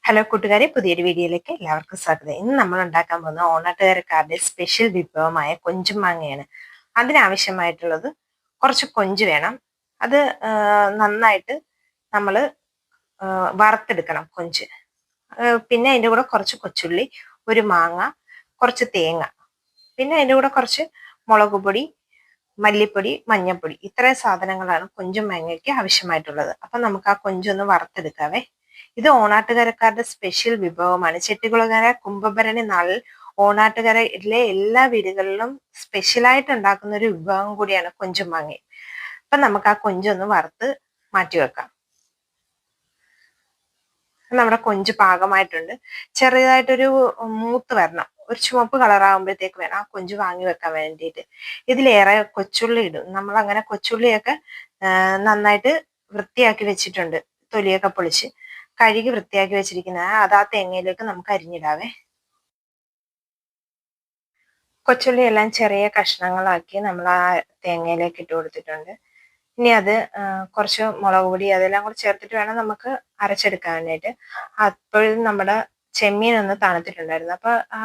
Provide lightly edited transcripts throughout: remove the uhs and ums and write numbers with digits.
Hello കൂട്ടുകാരെ, പുതിയൊരു വീഡിയോയിലേക്ക് എല്ലാവർക്കും സ്വാഗതം. ഇന്ന് നമ്മൾ ഉണ്ടാക്കാൻ പോകുന്ന ഓണാട്ടുകാരക്കാരുടെ സ്പെഷ്യൽ വിഭവമായ കൊഞ്ചും മാങ്ങയാണ്. അതിനാവശ്യമായിട്ടുള്ളത് കുറച്ച് കൊഞ്ച് വേണം. അത് നന്നായിട്ട് നമ്മൾ വറുത്തെടുക്കണം കൊഞ്ച്. പിന്നെ അതിൻ്റെ കൂടെ കുറച്ച് കൊച്ചുള്ളി, ഒരു മാങ്ങ, കുറച്ച് തേങ്ങ, പിന്നെ അതിൻ്റെ കൂടെ കുറച്ച് മുളക് പൊടി, മല്ലിപ്പൊടി, മഞ്ഞൾപ്പൊടി, ഇത്രയും സാധനങ്ങളാണ് കൊഞ്ചും മാങ്ങയ്ക്ക് ആവശ്യമായിട്ടുള്ളത്. അപ്പം നമുക്ക് ആ കൊഞ്ചൊന്ന് വറുത്തെടുക്കാവേ. ഇത് ഓണാട്ടുകരക്കാരുടെ സ്പെഷ്യൽ വിഭവമാണ്. ചെട്ടികുളങ്ങര കുംഭഭരണി നാളിൽ ഓണാട്ടുകരയിലെ എല്ലാ വീടുകളിലും സ്പെഷ്യലായിട്ട് ഉണ്ടാക്കുന്ന ഒരു വിഭവം കൂടിയാണ് കൊഞ്ചും മാങ്ങയും. അപ്പൊ നമുക്ക് ആ കൊഞ്ചൊന്ന് വറുത്ത് മാറ്റി വെക്കാം. നമ്മുടെ കൊഞ്ച് പാകമായിട്ടുണ്ട്. ചെറിയതായിട്ടൊരു മൂത്ത് വരണം, ഒരു ചുവപ്പ് കളറാകുമ്പോഴത്തേക്ക് വേണം ആ കൊഞ്ച് വാങ്ങി വെക്കാൻ വേണ്ടിയിട്ട്. ഇതിലേറെ കൊച്ചുള്ളി ഇടും. നമ്മൾ അങ്ങനെ കൊച്ചുള്ളിയൊക്കെ നന്നായിട്ട് വൃത്തിയാക്കി വെച്ചിട്ടുണ്ട്. തൊലിയൊക്കെ പൊളിച്ച് കഴുകി വൃത്തിയാക്കി വെച്ചിരിക്കുന്ന അത് ആ തേങ്ങയിലേക്ക് നമുക്ക് അരിഞ്ഞിടാവേ. കൊച്ചുള്ളി എല്ലാം ചെറിയ കഷ്ണങ്ങളാക്കി നമ്മൾ ആ തേങ്ങയിലേക്ക് ഇട്ട് കൊടുത്തിട്ടുണ്ട്. ഇനി അത് കുറച്ച് മുളക് പൊടി അതെല്ലാം കൂടി ചേർത്തിട്ട് വേണം നമുക്ക് അരച്ചെടുക്കാൻ വേണ്ടിയിട്ട്. അപ്പോഴും നമ്മുടെ ചെമ്മീൻ ഒന്ന് തണുത്തിട്ടുണ്ടായിരുന്നു. അപ്പൊ ആ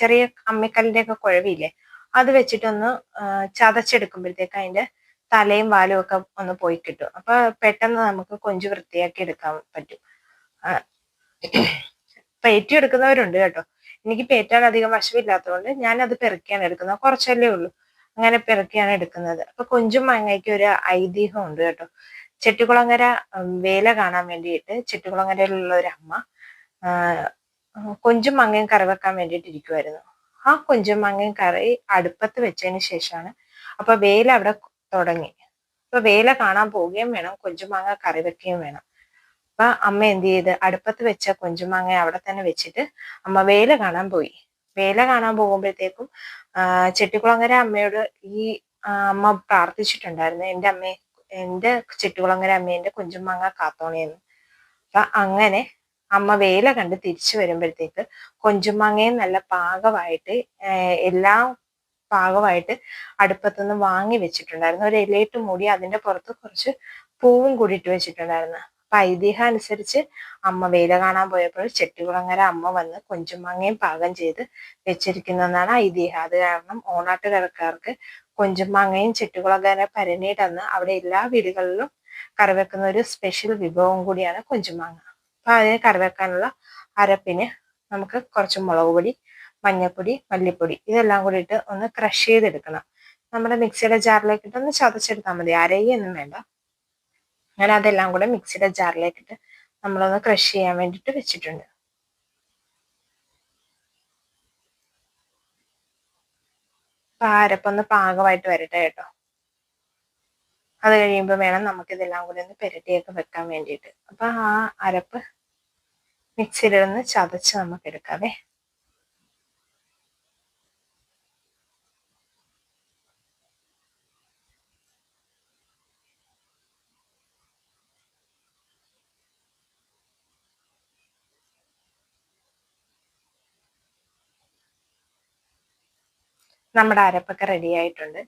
ചെറിയ അമ്മിക്കല്ലിന്റെ ഒക്കെ കുഴവില്ലേ, അത് വെച്ചിട്ടൊന്ന് ചതച്ചെടുക്കുമ്പോഴത്തേക്ക് അതിന്റെ തലയും വാലും ഒക്കെ ഒന്ന് പോയി കിട്ടും. അപ്പൊ പെട്ടെന്ന് നമുക്ക് കൊഞ്ച് വൃത്തിയാക്കി എടുക്കാൻ പറ്റും. പേറ്റി എടുക്കുന്നവരുണ്ട് കേട്ടോ. എനിക്ക് പേറ്റാൻ അധികം വശമില്ലാത്തതുകൊണ്ട് ഞാൻ അത് പെറുക്കിയാണ് എടുക്കുന്നത്. കുറച്ചല്ലേ ഉള്ളൂ, അങ്ങനെ പെറുക്കിയാണ് എടുക്കുന്നത്. അപ്പൊ കൊഞ്ചും മാങ്ങയ്ക്ക് ഒരു ഐതിഹ്യം ഉണ്ട് കേട്ടോ. ചെട്ടികുളങ്ങര വേല കാണാൻ വേണ്ടിയിട്ട് ചെട്ടികുളങ്ങരയിലുള്ള ഒരു അമ്മ കൊഞ്ചും മാങ്ങയും കറി വെക്കാൻ വേണ്ടിയിട്ട് ഇരിക്കുമായിരുന്നു. ആ കൊഞ്ചും മാങ്ങയും കറി അടുപ്പത്ത് വെച്ചതിന് ശേഷമാണ് അപ്പൊ വേല അവിടെ തുടങ്ങി. അപ്പൊ വേല കാണാൻ പോവുകയും വേണം, കൊഞ്ചും മാങ്ങ കറി വെക്കുകയും വേണം. അപ്പൊ അമ്മ എന്ത് ചെയ്ത്, അടുപ്പത്ത് വെച്ച കൊഞ്ചുമാങ്ങ അവിടെ തന്നെ വെച്ചിട്ട് അമ്മ വേല കാണാൻ പോയി. വേല കാണാൻ പോകുമ്പോഴത്തേക്കും ചെട്ടികുളങ്ങര അമ്മയോട് ഈ അമ്മ പ്രാർത്ഥിച്ചിട്ടുണ്ടായിരുന്നു, എന്റെ ചെട്ടികുളങ്ങര അമ്മ എന്റെ കൊഞ്ചുമാങ്ങ കാത്തോണേന്ന്. അപ്പൊ അങ്ങനെ അമ്മ വേല കണ്ട് തിരിച്ചു വരുമ്പോഴത്തേക്ക് കൊഞ്ചുമാങ്ങയും നല്ല പാകമായിട്ട് എല്ലാം പാകമായിട്ട് അടുപ്പത്തുനിന്ന് വാങ്ങി വെച്ചിട്ടുണ്ടായിരുന്നു. ഒരു ഇലയിട്ട് മൂടി അതിന്റെ പുറത്ത് കുറച്ച് പൂവും കൂടി ഇട്ട് വെച്ചിട്ടുണ്ടായിരുന്നു. അപ്പൊ ഐതിഹ്യം അനുസരിച്ച് അമ്മ വേല കാണാൻ പോയപ്പോൾ ചെട്ടികുളങ്ങര അമ്മ വന്ന് കൊഞ്ചുമാങ്ങയും പാകം ചെയ്ത് വെച്ചിരിക്കുന്നതെന്നാണ് ഐതിഹ്യം. അത് കാരണം ഓണാട്ടുകരക്കാർക്ക് കൊഞ്ചുമാങ്ങയും ചെട്ടികുളങ്ങര ഭരണിയുടെ അന്ന് അവിടെ എല്ലാ വീടുകളിലും കറി വെക്കുന്ന ഒരു സ്പെഷ്യൽ വിഭവം കൂടിയാണ് കൊഞ്ചുമാങ്ങ. അപ്പൊ അതിന് കറി വെക്കാനുള്ള അരപ്പിന് നമുക്ക് കുറച്ച് മുളക് പൊടി, മഞ്ഞൾപ്പൊടി, മല്ലിപ്പൊടി ഇതെല്ലാം കൂടി ഇട്ട് ഒന്ന് ക്രഷ് ചെയ്തെടുക്കണം. നമ്മുടെ മിക്സിയുടെ ജാറിലേക്ക് ഇട്ട് ഒന്ന് ചതച്ചെടുത്താൽ മതി, അരയൊന്നും വേണ്ട. അങ്ങനെ അതെല്ലാം കൂടെ മിക്സിയുടെ ജാറിലേക്ക് ഇട്ട് നമ്മളൊന്ന് ക്രഷ് ചെയ്യാൻ വേണ്ടിയിട്ട് വെച്ചിട്ടുണ്ട്. അപ്പൊ ആ അരപ്പൊന്ന് പാകമായിട്ട് വരട്ടെ കേട്ടോ. അത് കഴിയുമ്പോൾ വേണം നമുക്കിതെല്ലാം കൂടി ഒന്ന് പുരട്ടിയൊക്കെ വെക്കാൻ വേണ്ടിയിട്ട്. അപ്പൊ ആ അരപ്പ് മിക്സിയിലൊന്ന് ചതച്ച് നമുക്ക് എടുക്കാവേ. നമ്മുടെ അരപ്പൊക്കെ റെഡി ആയിട്ടുണ്ട്.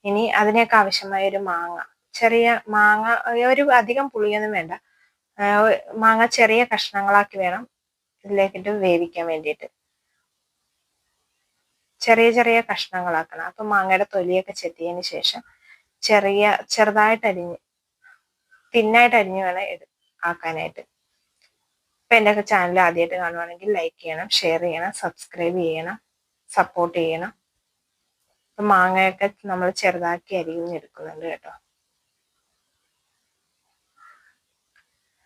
ഇനി അതിനൊക്കെ ആവശ്യമായ ഒരു മാങ്ങ, ചെറിയ മാങ്ങ, ഒരു അധികം പുളിയൊന്നും വേണ്ട. മാങ്ങ ചെറിയ കഷ്ണങ്ങളാക്കി വേണം ഇതിലേക്കിട്ട് വേവിക്കാൻ വേണ്ടിയിട്ട്. ചെറിയ ചെറിയ കഷ്ണങ്ങളാക്കണം. അപ്പൊ മാങ്ങയുടെ തൊലിയൊക്കെ ചെത്തിയതിന് ശേഷം ചെറുതായിട്ട് അരിഞ്ഞ് തിന്നായിട്ട് അരിഞ്ഞ് വേണം ആക്കാനായിട്ട്. അപ്പൊ എൻ്റെ ചാനൽ ആദ്യമായിട്ട് കാണുവാണെങ്കിൽ ലൈക്ക് ചെയ്യണം, ഷെയർ ചെയ്യണം, സബ്സ്ക്രൈബ് ചെയ്യണം, സപ്പോർട്ട് ചെയ്യണം. അപ്പൊ മാങ്ങയൊക്കെ നമ്മൾ ചെറുതാക്കി അരിഞ്ഞെടുക്കുന്നുണ്ട് കേട്ടോ.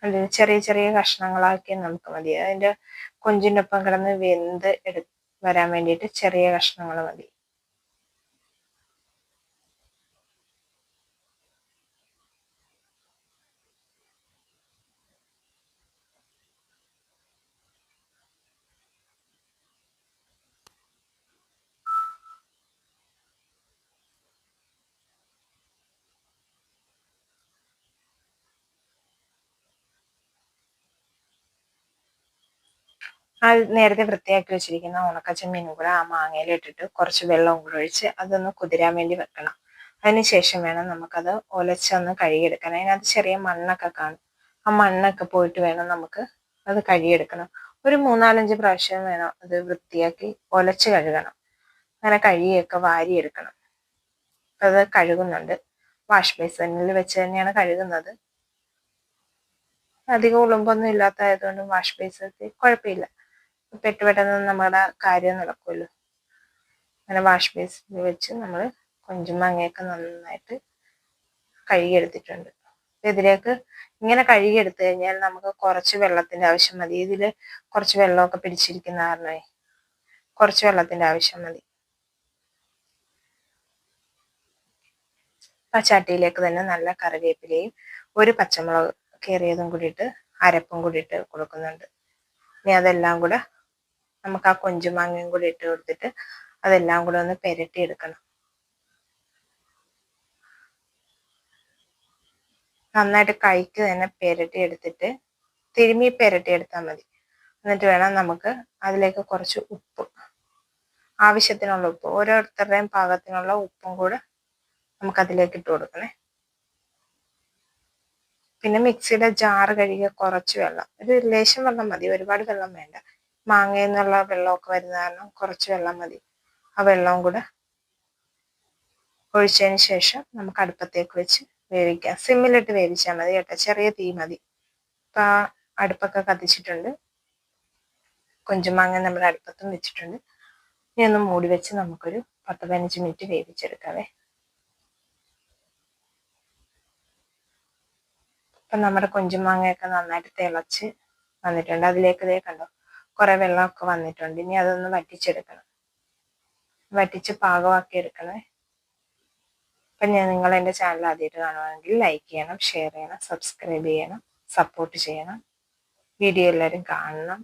അത് ചെറിയ ചെറിയ കഷ്ണങ്ങളാക്കി നമുക്ക് മതി. അതിന്റെ കൊഞ്ചിൻ്റെ ഒപ്പം കിടന്ന് വെന്ത് വരാൻ വേണ്ടിയിട്ട് ചെറിയ കഷ്ണങ്ങൾ മതി. ആ നേരത്തെ വൃത്തിയാക്കി വെച്ചിരിക്കുന്ന ഉണക്കച്ചെമ്മീനും കൂടെ ആ മാങ്ങയിൽ ഇട്ടിട്ട് കുറച്ച് വെള്ളവും കൂടെ ഒഴിച്ച് അതൊന്ന് കുതിരാൻ വേണ്ടി വെക്കണം. അതിനുശേഷം വേണം നമുക്കത് ഒലച്ചൊന്ന് കഴുകിയെടുക്കാൻ. അതിനകത്ത് ചെറിയ മണ്ണൊക്കെ കാണും. ആ മണ്ണൊക്കെ പോയിട്ട് വേണം നമുക്ക് അത് കഴുകിയെടുക്കണം. ഒരു 3-4 പ്രാവശ്യം വേണം അത് വൃത്തിയാക്കി ഒലച്ച് കഴുകണം. അങ്ങനെ കഴുകിയൊക്കെ വാരിയെടുക്കണം. അത് കഴുകുന്നുണ്ട്. വാഷ് ബേസിനിൽ വെച്ച് തന്നെയാണ് കഴുകുന്നത്. അധികം ഉളുമ്പൊന്നും ഇല്ലാത്തതായതുകൊണ്ട് വാഷ് ബേസിൽ കുഴപ്പമില്ല. പെട്ടെന്ന് നമ്മുടെ കാര്യം നടക്കുമല്ലോ. അങ്ങനെ വാഷ് ബേസിൽ വെച്ച് നമ്മൾ കൊഞ്ചും മാങ്ങയൊക്കെ നന്നായിട്ട് കഴുകിയെടുത്തിട്ടുണ്ട്. ഇതിലേക്ക് ഇങ്ങനെ കഴുകിയെടുത്തു കഴിഞ്ഞാൽ നമുക്ക് കുറച്ച് വെള്ളത്തിന്റെ ആവശ്യം മതി. ഇതിൽ കുറച്ച് വെള്ളമൊക്കെ പിടിച്ചിരിക്കുന്ന കാരണമേ കുറച്ച് വെള്ളത്തിന്റെ ആവശ്യം മതി. ആ ചട്ടിയിലേക്ക് തന്നെ നല്ല കറിവേപ്പിലയും ഒരു പച്ചമുളക് കീറിയതും കൂടിയിട്ട് അരപ്പും കൂടിയിട്ട് കൊടുക്കുന്നുണ്ട്. ഇനി അതെല്ലാം കൂടെ നമുക്ക് ആ കൊഞ്ചും മാങ്ങയും കൂടി ഇട്ട് കൊടുത്തിട്ട് അതെല്ലാം കൂടെ ഒന്ന് പെരട്ടിയെടുക്കണം. നന്നായിട്ട് കൈക്ക് തന്നെ പെരട്ടിയെടുത്തിട്ട് തിരുമ്മി പെരട്ടിയെടുത്താൽ മതി. എന്നിട്ട് വേണം നമുക്ക് അതിലേക്ക് കുറച്ച് ഉപ്പ്, ആവശ്യത്തിനുള്ള ഉപ്പ്, ഓരോരുത്തരുടെയും പാകത്തിനുള്ള ഉപ്പും കൂടെ നമുക്ക് അതിലേക്ക് ഇട്ട് കൊടുക്കണേ. പിന്നെ മിക്സിയുടെ ജാറ് കഴുകിയ കുറച്ച് വെള്ളം, ഒരു ലേശം വെള്ളം മതി, ഒരുപാട് വെള്ളം വേണ്ട. മാങ്ങയിൽ നിന്നുള്ള വെള്ളമൊക്കെ വരുന്ന കാരണം കുറച്ച് വെള്ളം മതി. ആ വെള്ളവും കൂടെ ഒഴിച്ചതിന് ശേഷം നമുക്ക് അടുപ്പത്തേക്ക് വെച്ച് വേവിക്കാം. സിമ്മിലിട്ട് വേവിച്ചാൽ മതി കേട്ടോ, ചെറിയ തീ മതി. ഇപ്പം ആ അടുപ്പൊക്കെ കത്തിച്ചിട്ടുണ്ട്. കൊഞ്ചുമാങ്ങ നമ്മുടെ അടുപ്പത്തും വെച്ചിട്ടുണ്ട്. ഇനി ഒന്ന് മൂടി വെച്ച് നമുക്കൊരു 10-15 മിനിറ്റ് വേവിച്ചെടുക്കാവേ. ഇപ്പം നമ്മുടെ കൊഞ്ചുമാങ്ങയൊക്കെ നന്നായിട്ട് തിളച്ച് വന്നിട്ടുണ്ട്. അതിലേക്ക് ഇതേ കണ്ടോ കുറെ വെള്ളമൊക്കെ വന്നിട്ടുണ്ട്. ഇനി അതൊന്ന് വറ്റിച്ചെടുക്കണം. വറ്റിച്ച് പാകമാക്കി എടുക്കണേ. അപ്പം നിങ്ങൾ എൻ്റെ ചാനൽ ആദ്യമായിട്ട് കാണുവാണെങ്കിൽ ലൈക്ക് ചെയ്യണം, ഷെയർ ചെയ്യണം, സബ്സ്ക്രൈബ് ചെയ്യണം, സപ്പോർട്ട് ചെയ്യണം. വീഡിയോ എല്ലാവരും കാണണം.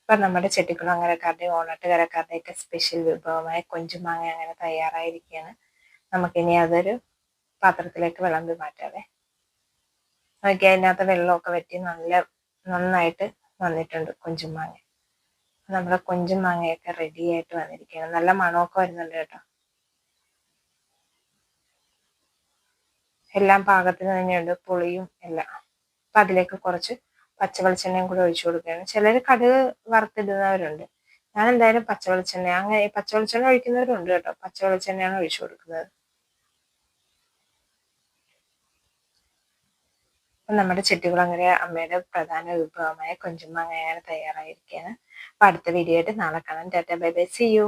ഇപ്പം നമ്മുടെ ചെട്ടിക്കുളങ്ങരക്കാരുടെയും ഓണട്ടുകരക്കാരുടെയൊക്കെ സ്പെഷ്യൽ വിഭവമായ കൊഞ്ചുമാങ്ങ അങ്ങനെ തയ്യാറായിരിക്കുകയാണ്. നമുക്കിനി അതൊരു പാത്രത്തിലേക്ക് വിളമ്പി മാറ്റാവേ. നോക്കി അതിനകത്ത് വെള്ളമൊക്കെ വറ്റി നന്നായിട്ട് വന്നിട്ടുണ്ട് കൊഞ്ചുമാങ്ങ. നമ്മുടെ കൊഞ്ചുമാങ്ങയൊക്കെ റെഡി ആയിട്ട് വന്നിരിക്കുകയാണ്. നല്ല മണമൊക്കെ വരുന്നുണ്ട് കേട്ടോ. എല്ലാം പാകത്തിന് തന്നെയുണ്ട്, പുളിയും എല്ലാം. അപ്പം അതിലേക്ക് കുറച്ച് പച്ചവെളിച്ചെണ്ണയും കൂടെ ഒഴിച്ചു കൊടുക്കുകയാണ്. ചിലർ കടുക് വറുത്തിടുന്നവരുണ്ട്. ഞാൻ എന്തായാലും പച്ചവെളിച്ചെണ്ണ, അങ്ങനെ പച്ചവെളിച്ചെണ്ണ ഒഴിക്കുന്നവരുണ്ട് കേട്ടോ. പച്ചവെളിച്ചെണ്ണയാണ് ഒഴിച്ചു കൊടുക്കുന്നത്. അപ്പം നമ്മുടെ ചെട്ടികുളങ്ങര അമ്മയുടെ പ്രധാന വിഭവമായ കൊഞ്ചുമാങ്ങ അങ്ങനെ തയ്യാറായിരിക്കുകയാണ്. അപ്പം അടുത്ത വീഡിയോ ആയിട്ട് നാളെ കാണാം. Tata bye bye, see U.